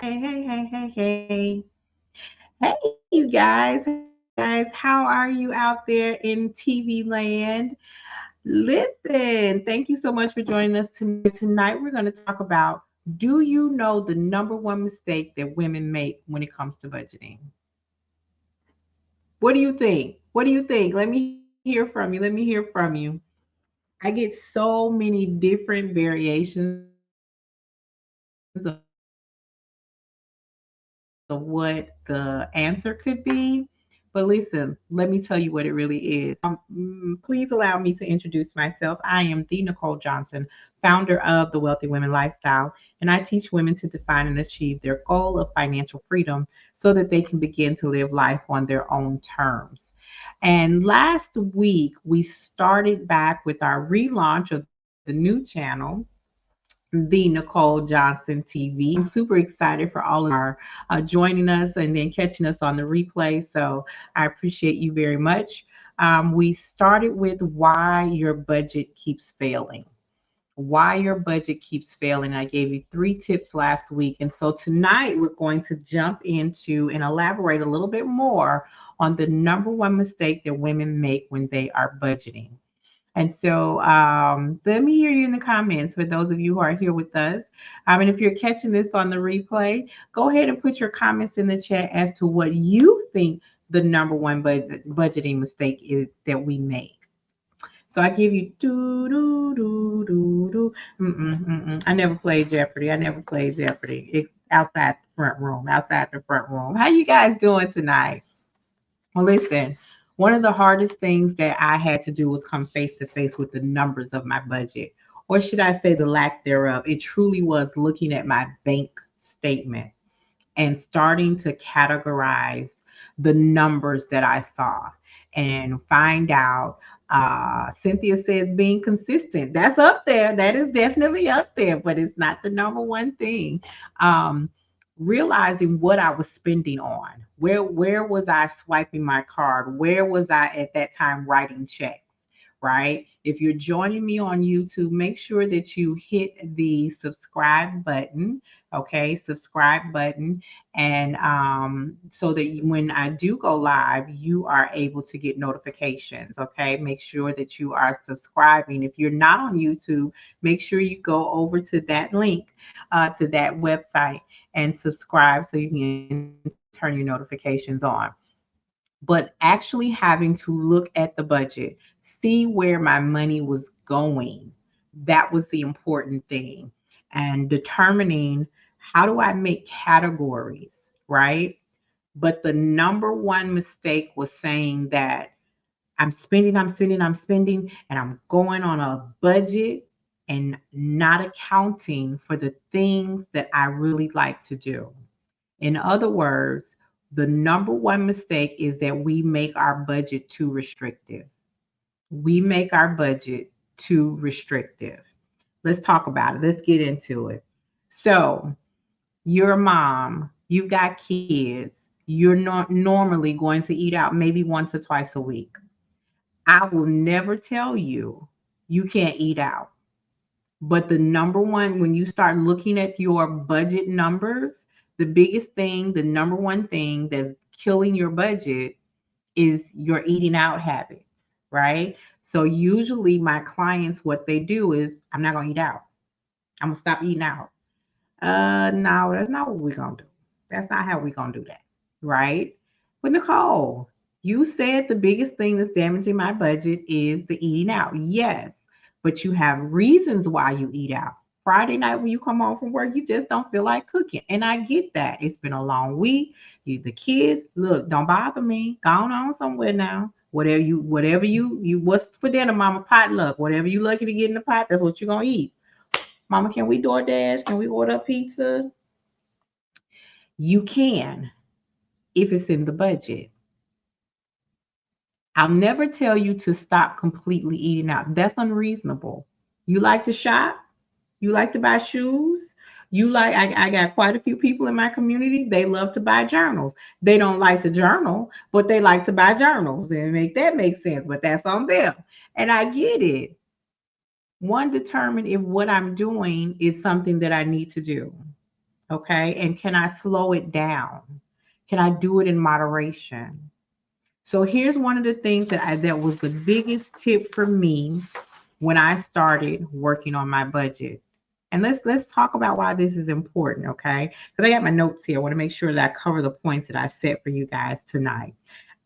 Hey. Hey, you guys. How are you out there in TV land? Listen, thank you so much for joining us tonight. Tonight, we're going to talk about, do you know the number one mistake that women make when it comes to budgeting? What do you think? What do you think? Let me hear from you. Let me hear from you. I get so many different variations of what the answer could be. But listen, let me tell you what it really is. Please allow me to introduce myself. I am the Nicole Johnson, founder of the Wealthy Women Lifestyle, and I teach women to define and achieve their goal of financial freedom so that they can begin to live life on their own terms. And last week, we started back with our relaunch of the new channel, the Nicole Johnson TV. I'm super excited for all of you who are joining us and then catching us on the replay. So I appreciate you very much. We started with why your budget keeps failing. Why your budget keeps failing. I gave you 3 tips last week. And so tonight we're going to jump into and elaborate a little bit more on the number one mistake that women make when they are budgeting. And so let me hear you in the comments for those of you who are here with us. And if you're catching this on the replay, go ahead and put your comments in the chat as to what you think the number one budgeting mistake is that we make. So I give you do do do do do. I never played Jeopardy. I never played Jeopardy. It's outside the front room. Outside the front room. How you guys doing tonight? Well, listen, one of the hardest things that I had to do was come face to face with the numbers of my budget, or should I say the lack thereof. It truly was looking at my bank statement and starting to categorize the numbers that I saw and find out. Cynthia says being consistent. That's up there. That is definitely up there, but it's not the number one thing. Um, Realizing what I was spending on. Where was I swiping my card? Where was I at that time writing checks? Right? If you're joining me on YouTube, make sure that you hit the subscribe button. Okay, subscribe button, and so that when I do go live, you are able to get notifications. Okay, make sure that you are subscribing. If you're not on YouTube, make sure you go over to that link, to that website, and subscribe so you can turn your notifications on. But actually having to look at the budget, see where my money was going, that was the important thing. And determining, how do I make categories, right? But the number one mistake was saying that I'm spending, and I'm going on a budget and not accounting for the things that I really like to do. In other words, the number one mistake is that we make our budget too restrictive. We make our budget too restrictive. Let's talk about it. Let's get into it. So, you're a mom, you've got kids, you're not normally going to eat out maybe once or twice a week. I will never tell you you can't eat out. But the number one, when you start looking at your budget numbers, the biggest thing, the number one thing that's killing your budget is your eating out habits, right? So usually my clients, what they do is, I'm not gonna eat out. I'm gonna stop eating out. No, that's not what we're gonna do. That's not how we're gonna do that, right? But Nicole, you said the biggest thing that's damaging my budget is the eating out. Yes, but you have reasons why you eat out. Friday night when you come home from work, you just don't feel like cooking, and I get that. It's been a long week. You, the kids, look, don't bother me. Go on somewhere now. Whatever you, what's for dinner, Mama? Potluck. Whatever you lucky to get in the pot, that's what you're gonna eat. Mama, can we DoorDash? Can we order pizza? You can if it's in the budget. I'll never tell you to stop completely eating out. That's unreasonable. You like to shop? You like to buy shoes? I got quite a few people in my community. They love to buy journals. They don't like to journal, but they like to buy journals and make that make sense. But that's on them. And I get it. One, determine if what I'm doing is something that I need to do. Okay. And can I slow it down? Can I do it in moderation? So here's one of the things that was the biggest tip for me when I started working on my budget. And let's talk about why this is important, okay? Because I got my notes here. I want to make sure that I cover the points that I set for you guys tonight.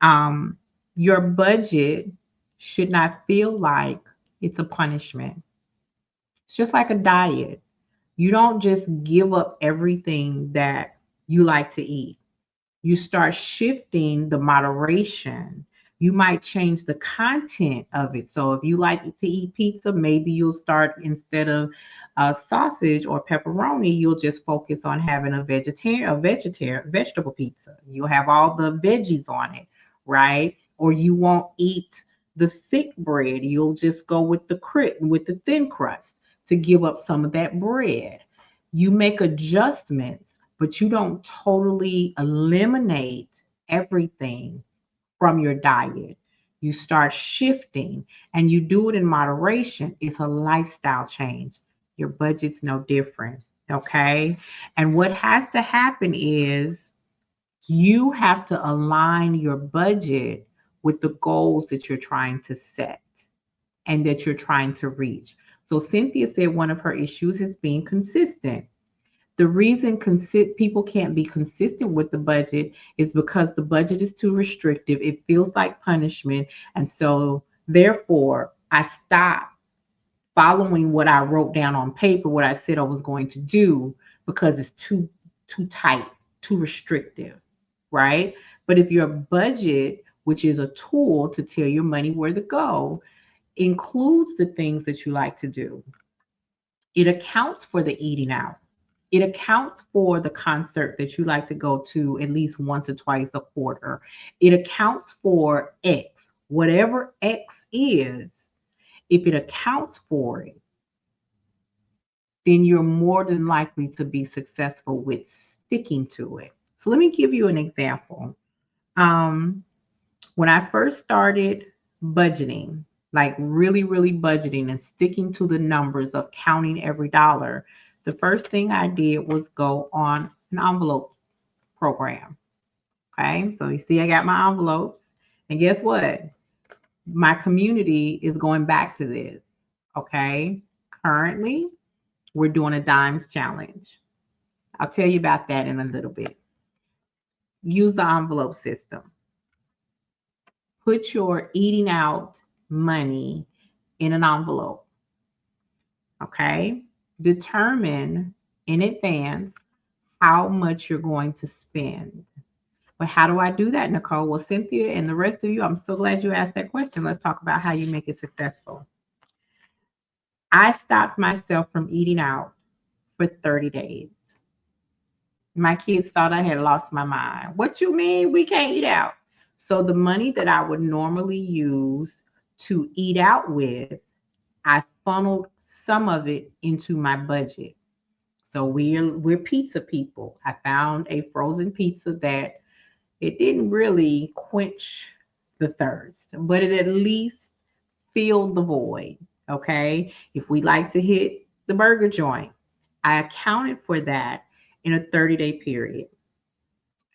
Um, your budget should not feel like it's a punishment. It's just like a diet. You don't just give up everything that you like to eat. You start shifting the moderation. You might change the content of it. So if you like to eat pizza, maybe you'll start, instead of sausage or pepperoni, you'll just focus on having a vegetarian vegetable pizza. You'll have all the veggies on it, right? Or you won't eat the thick bread. You'll just go with the thin crust to give up some of that bread. You make adjustments, but you don't totally eliminate everything from your diet. You start shifting and you do it in moderation. It's a lifestyle change. Your budget's no different. Okay. And what has to happen is you have to align your budget with the goals that you're trying to set and that you're trying to reach. So Cynthia said one of her issues is being consistent. The reason people can't be consistent with the budget is because the budget is too restrictive. It feels like punishment. And so, therefore, I stop following what I wrote down on paper, what I said I was going to do, because it's too tight, too restrictive, right? But if your budget, which is a tool to tell your money where to go, includes the things that you like to do, it accounts for the eating out. It accounts for the concert that you like to go to at least once or twice a quarter. It accounts for X, whatever X is. If it accounts for it, then you're more than likely to be successful with sticking to it. So let me give you an example. Um, when I first started budgeting, like really, really budgeting and sticking to the numbers of counting every dollar, the first thing I did was go on an envelope program. Okay. So you see, I got my envelopes. And guess what? My community is going back to this. Okay. Currently, we're doing a dimes challenge. I'll tell you about that in a little bit. Use the envelope system. Put your eating out money in an envelope. Okay. Determine in advance how much you're going to spend. But how do I do that, Nicole? Well, Cynthia and the rest of you, I'm so glad you asked that question. Let's talk about how you make it successful. I stopped myself from eating out for 30 days. My kids thought I had lost my mind. What you mean we can't eat out? So the money that I would normally use to eat out with, I funneled some of it into my budget. So we're pizza people. I found a frozen pizza that it didn't really quench the thirst, but it at least filled the void. Okay. If we like to hit the burger joint, I accounted for that in a 30-day period.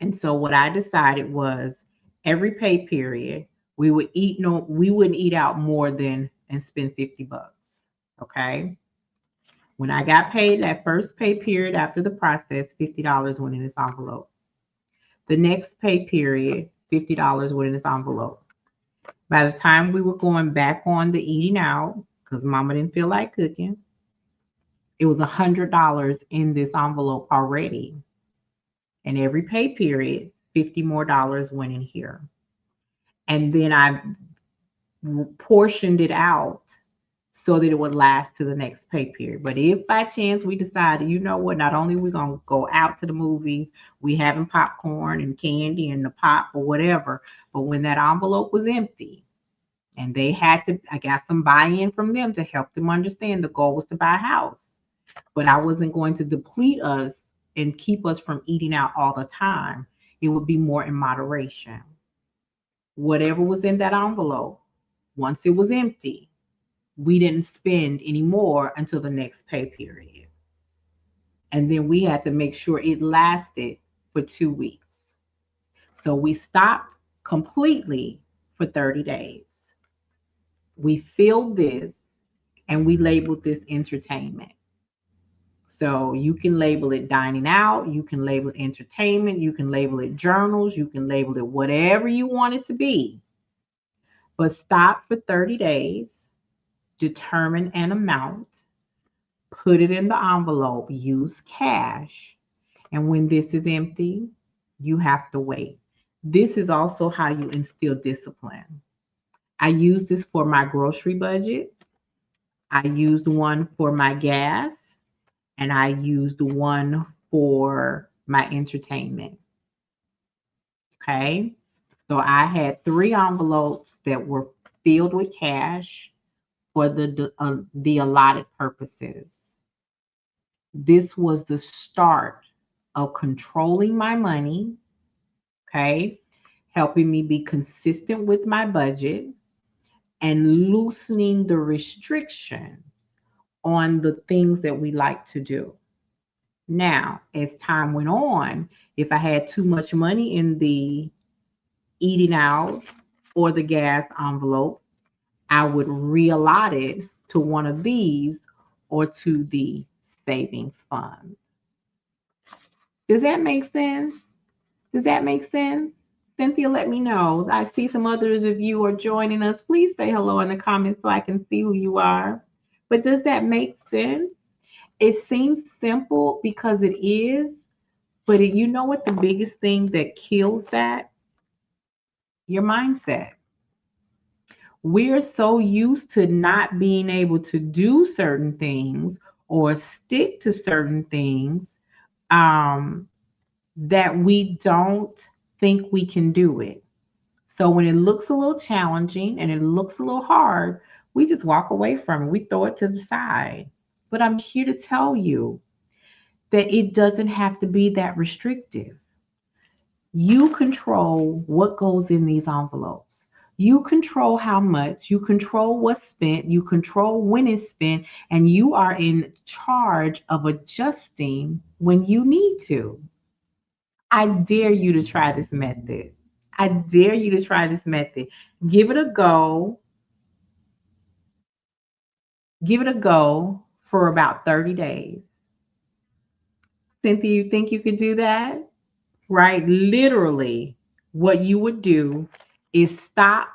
And so what I decided was every pay period, we wouldn't eat out more than and spend $50. Okay. When I got paid that first pay period after the process, $50 went in this envelope. The next pay period, $50 went in this envelope. By the time we were going back on the eating out, because mama didn't feel like cooking, it was $100 in this envelope already. And every pay period, 50 more dollars went in here. And then I portioned it out so that it would last to the next pay period. But if by chance we decided, you know what, not only we gonna go out to the movies, we having popcorn and candy and the pop or whatever, but when that envelope was empty and they had to, I got some buy-in from them to help them understand the goal was to buy a house. But I wasn't going to deplete us and keep us from eating out all the time. It would be more in moderation. Whatever was in that envelope, once it was empty, we didn't spend any more until the next pay period. And then we had to make sure it lasted for 2 weeks. So we stopped completely for 30 days. We filled this and we labeled this entertainment. So you can label it dining out, you can label it entertainment, you can label it journals, you can label it whatever you want it to be. But stop for 30 days, determine an amount, put it in the envelope, use cash. And when this is empty, you have to wait. This is also how you instill discipline. I use this for my grocery budget. I used one for my gas, and I used one for my entertainment. Okay. So I had 3 envelopes that were filled with cash for the allotted purposes. This was the start of controlling my money, okay, helping me be consistent with my budget and loosening the restriction on the things that we like to do. Now, as time went on, if I had too much money in the eating out or the gas envelope, I would reallot it to one of these or to the savings fund. Does that make sense? Does that make sense? Cynthia, let me know. I see some others of you are joining us. Please say hello in the comments so I can see who you are. But does that make sense? It seems simple because it is, but you know what the biggest thing that kills that? Your mindset. We're so used to not being able to do certain things or stick to certain things, that we don't think we can do it. So when it looks a little challenging and it looks a little hard, we just walk away from it. We throw it to the side. But I'm here to tell you that it doesn't have to be that restrictive. You control what goes in these envelopes. You control how much, you control what's spent, you control when it's spent, and you are in charge of adjusting when you need to. I dare you to try this method. I dare you to try this method. Give it a go. Give it a go for about 30 days. Cynthia, you think you could do that? Right? Literally, what you would do is stop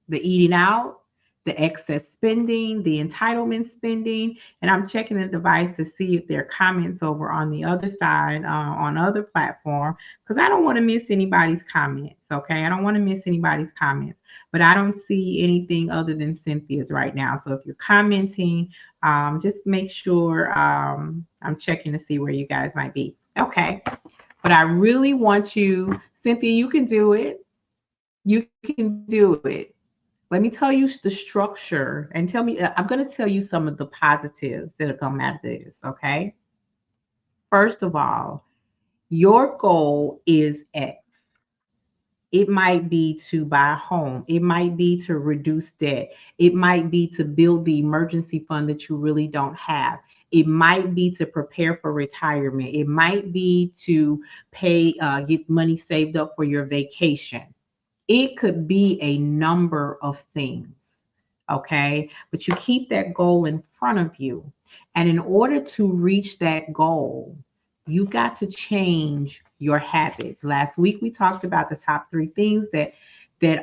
the eating out, the excess spending, the entitlement spending. And I'm checking the device to see if there are comments over on the other side, on other platform, because I don't want to miss anybody's comments. Okay. I don't want to miss anybody's comments, but I don't see anything other than Cynthia's right now. So if you're commenting, just make sure I'm checking to see where you guys might be. Okay. But I really want you, Cynthia, you can do it. You can do it. Let me tell you the structure and tell me, I'm going to tell you some of the positives that are coming out of this. Okay. First of all, your goal is X. It might be to buy a home. It might be to reduce debt. It might be to build the emergency fund that you really don't have. It might be to prepare for retirement. It might be to pay, get money saved up for your vacation. It could be a number of things. Okay. But you keep that goal in front of you. And in order to reach that goal, you got to change your habits. Last week we talked about the top 3 things that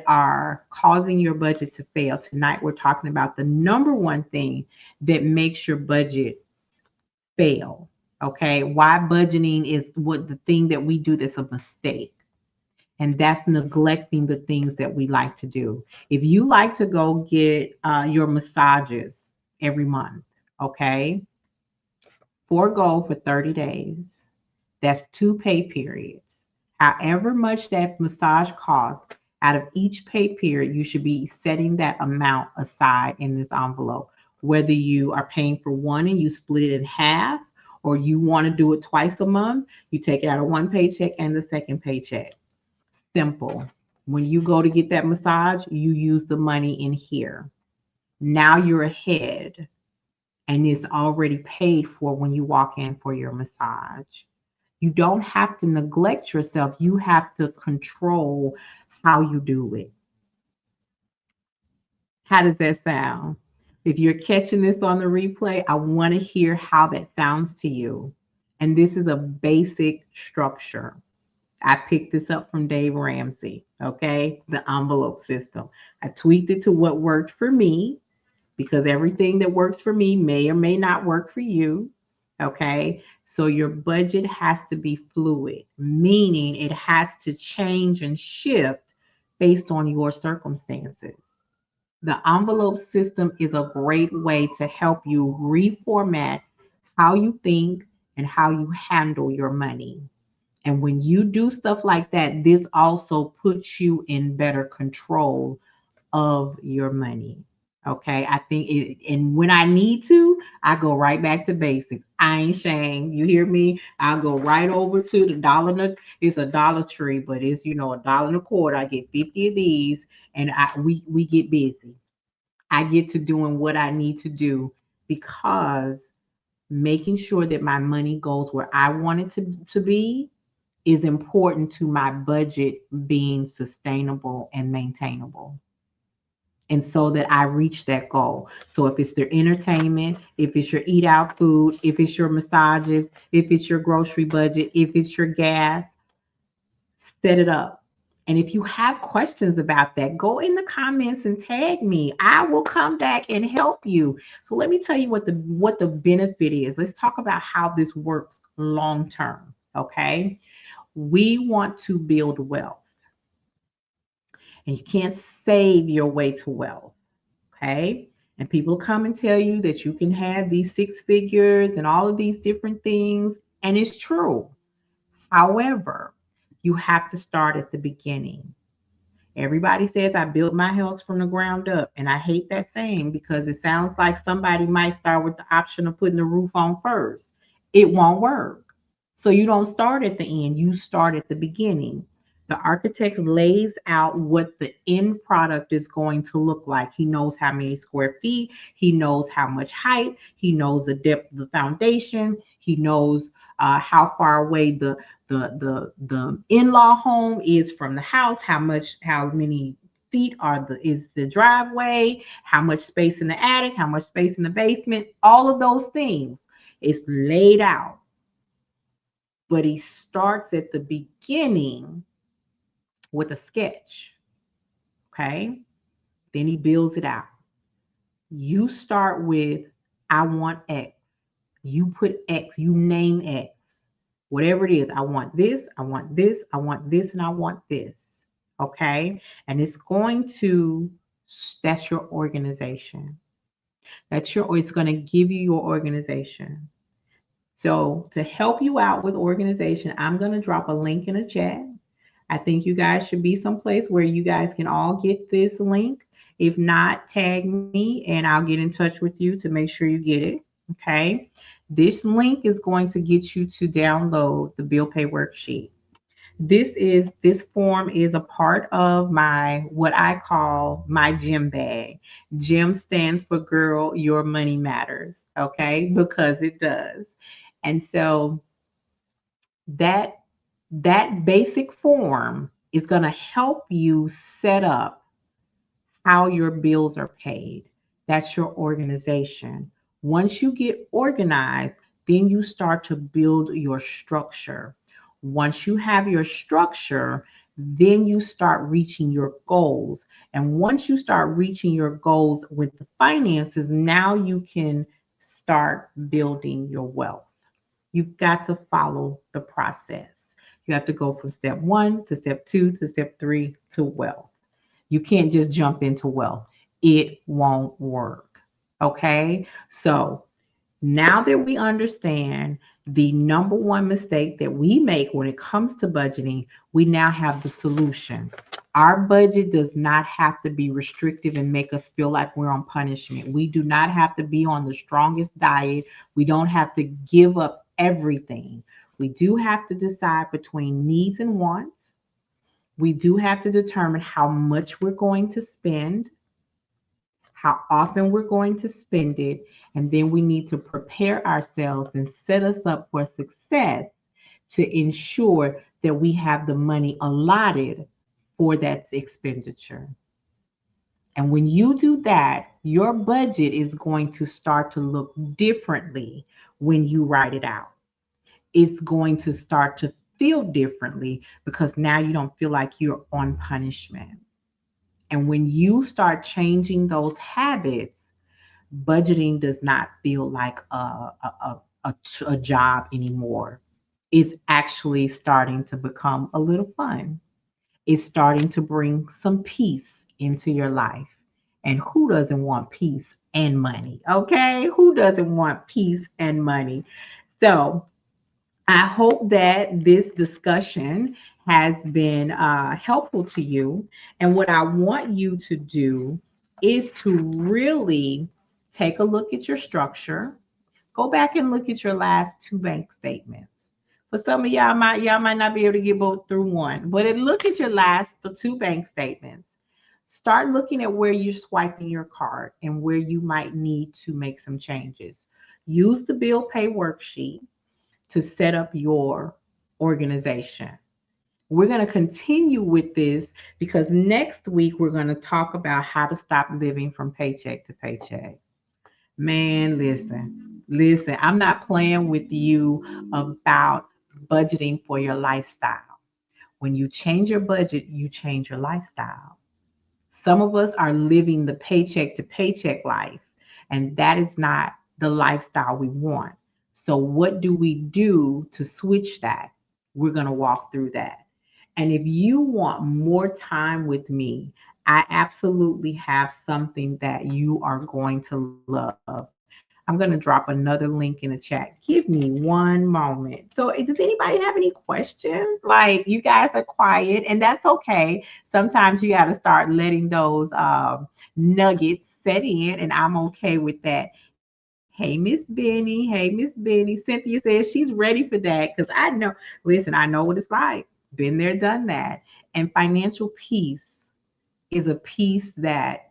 are causing your budget to fail. Tonight we're talking about the number 1 thing that makes your budget fail. Okay? Why budgeting is what the thing that we do that's a mistake. And that's neglecting the things that we like to do. If you like to go get your massages every month, okay, forego for 30 days. That's 2 pay periods. However much that massage costs, out of each pay period, you should be setting that amount aside in this envelope. Whether you are paying for one and you split it in half, or you want to do it twice a month, you take it out of one paycheck and the second paycheck. Simple. When you go to get that massage, you use the money in here. Now you're ahead. and it's already paid for when you walk in for your massage. You don't have to neglect yourself. You have to control how you do it. How does that sound? If you're catching this on the replay, I want to hear how that sounds to you. And this is a basic structure. I picked this up from Dave Ramsey, okay? The envelope system. I tweaked it to what worked for me because everything that works for me may or may not work for you, okay? So your budget has to be fluid, meaning it has to change and shift based on your circumstances. The envelope system is a great way to help you reformat how you think and how you handle your money. And when you do stuff like that, this also puts you in better control of your money. Okay. I think and when I need to, I go right back to basics. I ain't shame. You hear me? I'll go right over to the dollar. It's a Dollar Tree, but it's a dollar and a quarter. I get 50 of these, and we get busy. I get to doing what I need to do because making sure that my money goes where I want it to be is important to my budget being sustainable and maintainable. And so that I reach that goal. So if it's their entertainment, if it's your eat out food, if it's your massages, if it's your grocery budget, if it's your gas, set it up. And if you have questions about that, go in the comments and tag me. I will come back and help you. So let me tell you what the benefit is. Let's talk about how this works long term, okay? We want to build wealth. And you can't save your way to wealth, okay? And people come and tell you that you can have these six figures and all of these different things, and it's true. However, you have to start at the beginning. Everybody says I built my house from the ground up, and I hate that saying because it sounds like somebody might start with the option of putting the roof on first. It won't work. So you don't start at the end, you start at the beginning. The architect lays out what the end product is going to look like. He knows how many square feet, he knows how much height, he knows the depth of the foundation, he knows how far away the in-law home is from the house, how many feet is the driveway, how much space in the attic, how much space in the basement, all of those things. It's laid out. But he starts at the beginning with a sketch. Okay. Then he builds it out. You start with, I want X. You put X, you name X. Whatever it is, I want this, I want this, I want this, and I want this. Okay. And that's your organization. It's going to give you your organization. So to help you out with organization, I'm going to drop a link in the chat. I think you guys should be someplace where you guys can all get this link. If not, tag me and I'll get in touch with you to make sure you get it. Okay. This link is going to get you to download the bill pay worksheet. This form is a part of my what I call my gym bag. Gym stands for Girl, Your Money Matters. Okay, because it does. And so that that basic form is going to help you set up how your bills are paid. That's your organization. Once you get organized, then you start to build your structure. Once you have your structure, then you start reaching your goals. And once you start reaching your goals with the finances, now you can start building your wealth. You've got to follow the process. You have to go from step 1 to step 2 to step 3 to wealth. You can't just jump into wealth. It won't work. Okay. So now that we understand the number one mistake that we make when it comes to budgeting, we now have the solution. Our budget does not have to be restrictive and make us feel like we're on punishment. We do not have to be on the strongest diet. We don't have to give up everything. We do have to decide between needs and wants. We do have to determine how much we're going to spend, how often we're going to spend it, and then we need to prepare ourselves and set us up for success to ensure that we have the money allotted for that expenditure. And when you do that, your budget is going to start to look differently when you write it out. It's going to start to feel differently because now you don't feel like you're on punishment. And when you start changing those habits, budgeting does not feel like a job anymore. It's actually starting to become a little fun. It's starting to bring some peace into your life. And who doesn't want peace and money? Okay? Who doesn't want peace and money? So, I hope that this discussion has been helpful to you. And what I want you to do is to really take a look at your structure. Go back and look at your last two bank statements. For some of y'all might not be able to get both through one, but look at your last the two bank statements. Start looking at where you're swiping your card and where you might need to make some changes. Use the bill pay worksheet to set up your organization. We're going to continue with this because next week we're going to talk about how to stop living from paycheck to paycheck. Man, listen, I'm not playing with you about budgeting for your lifestyle. When you change your budget, you change your lifestyle. Some of us are living the paycheck to paycheck life, and that is not the lifestyle we want. So, what do we do to switch that? We're going to walk through that. And if you want more time with me, I absolutely have something that you are going to love. I'm going to drop another link in the chat. Give me one moment. So, does anybody have any questions? Like, you guys are quiet, and that's okay. Sometimes you got to start letting those nuggets set in, and I'm okay with that. Hey, Miss Benny. Hey, Miss Benny. Cynthia says she's ready for that because I know, listen, I know what it's like. Been there, done that. And financial peace is a piece that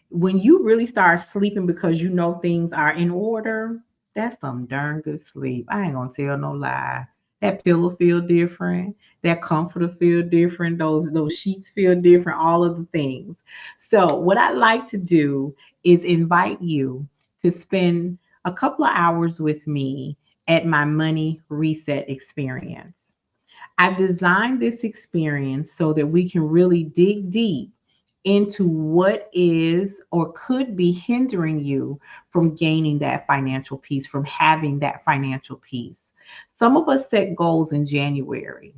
when you really start sleeping because you know things are in order, that's some darn good sleep. I ain't gonna tell no lie. That pillow feel different. That comforter feel different. Those sheets feel different. All of the things. So what I like to do is invite you to spend a couple of hours with me at my money reset experience. I've designed this experience so that we can really dig deep into what is or could be hindering you from gaining that financial peace, from having that financial peace. Some of us set goals in January.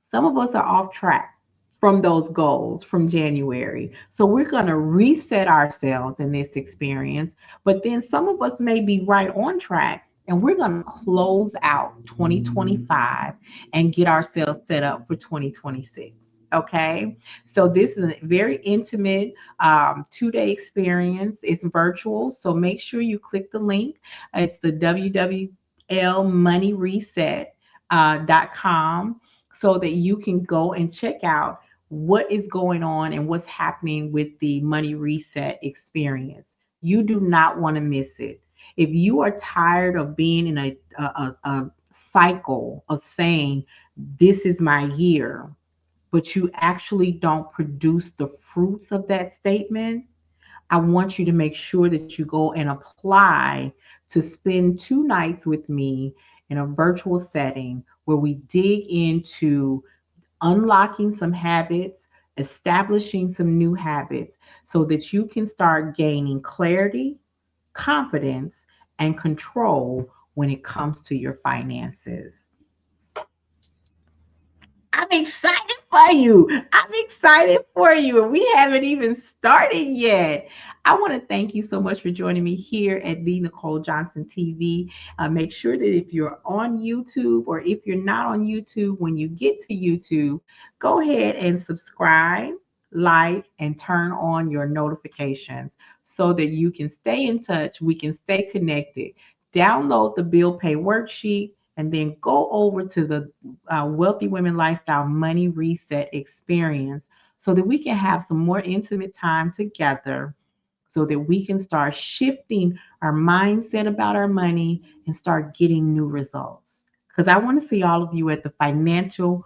Some of us are off track from those goals from January. So we're going to reset ourselves in this experience. But then some of us may be right on track and we're going to close out 2025 and get ourselves set up for 2026. Okay. So this is a very intimate 2-day experience. It's virtual. So make sure you click the link. It's the www.moneyreset.com so that you can go and check out what is going on and what's happening with the Money Reset experience. You do not want to miss it. If you are tired of being in a cycle of saying, this is my year, but you actually don't produce the fruits of that statement, I want you to make sure that you go and apply to spend 2 nights with me in a virtual setting where we dig into unlocking some habits, establishing some new habits so that you can start gaining clarity, confidence, and control when it comes to your finances. I'm excited for you. I'm excited for you. And we haven't even started yet. I want to thank you so much for joining me here at the Nicole Johnson TV. Make sure that if you're on YouTube or if you're not on YouTube, when you get to YouTube, go ahead and subscribe, like, and turn on your notifications so that you can stay in touch. We can stay connected. Download the bill pay worksheet and then go over to the Wealthy Women Lifestyle Money Reset experience so that we can have some more intimate time together so that we can start shifting our mindset about our money and start getting new results. Because I want to see all of you at the financial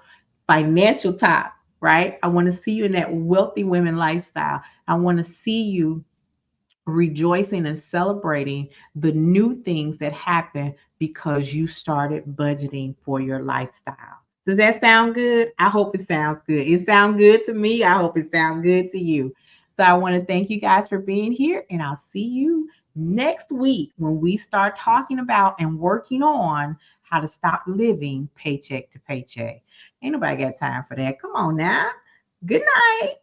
top, right? I want to see you in that wealthy women lifestyle. I want to see you rejoicing and celebrating the new things that happen because you started budgeting for your lifestyle. Does that sound good? I hope it sounds good. It sounds good to me. I hope it sounds good to you. So I want to thank you guys for being here, and I'll see you next week when we start talking about and working on how to stop living paycheck to paycheck. Ain't nobody got time for that. Come on now. Good night.